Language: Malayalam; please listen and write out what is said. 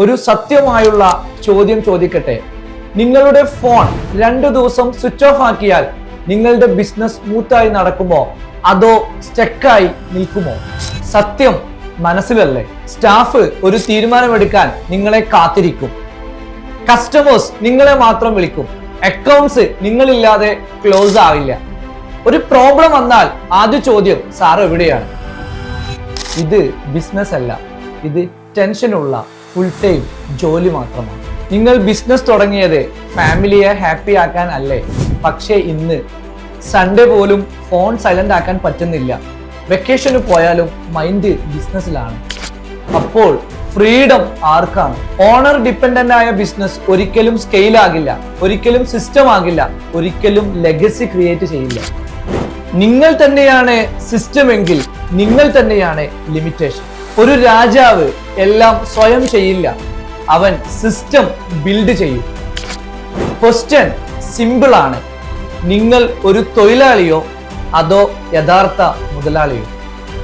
ഒരു സത്യമായുള്ള ചോദ്യം ചോദിക്കട്ടെ. നിങ്ങളുടെ ഫോൺ 2 ദിവസം സ്വിച്ച് ഓഫ് ആക്കിയാൽ നിങ്ങളുടെ ബിസിനസ് സ്മൂത്തായി നടക്കുമോ അതോ സ്റ്റക്കായി നിൽക്കുമോ? സത്യം മനസ്സിലല്ലേ? സ്റ്റാഫ് ഒരു തീരുമാനമെടുക്കാൻ നിങ്ങളെ കാത്തിരിക്കും. കസ്റ്റമേഴ്സ് നിങ്ങളെ മാത്രം വിളിക്കും. അക്കൗണ്ട്സ് നിങ്ങളില്ലാതെ ക്ലോസ് ആവില്ല. ഒരു പ്രോബ്ലം വന്നാൽ ആദ്യ ചോദ്യം സാർ എവിടെയാണ്? ഇത് ബിസിനസ് അല്ല, ഇത് ടെൻഷനുള്ള ഫുൾ ടൈം ജോലി മാത്രമാണ്. നിങ്ങൾ ബിസിനസ് തുടങ്ങിയത് ഫാമിലിയെ ഹാപ്പി ആക്കാൻ അല്ലേ? പക്ഷേ ഇന്ന് സൺഡേ പോലും ഫോൺ സൈലന്റ് ആക്കാൻ പറ്റുന്നില്ല. വെക്കേഷന് പോയാലും മൈൻഡ് ബിസിനസ്സിലാണ്. അപ്പോൾ ഫ്രീഡം ആർക്കാണ്? ഓണർ ഡിപ്പെൻഡന്റ് ആയ ബിസിനസ് ഒരിക്കലും സ്കെയിൽ ആകില്ല, ഒരിക്കലും സിസ്റ്റം ആകില്ല, ഒരിക്കലും ലെഗസി ക്രിയേറ്റ് ചെയ്യില്ല. നിങ്ങൾ തന്നെയാണ് സിസ്റ്റം എങ്കിൽ നിങ്ങൾ തന്നെയാണ് ലിമിറ്റേഷൻ. ഒരു രാജാവ് എല്ലാം സ്വയം ചെയ്യില്ല, അവൻ സിസ്റ്റം ബിൽഡ് ചെയ്യും. ക്വസ്റ്റ്യൻ സിമ്പിൾ ആണ്. നിങ്ങൾ ഒരു തൊഴിലാളിയോ അതോ യഥാർത്ഥ മുതലാളിയോ?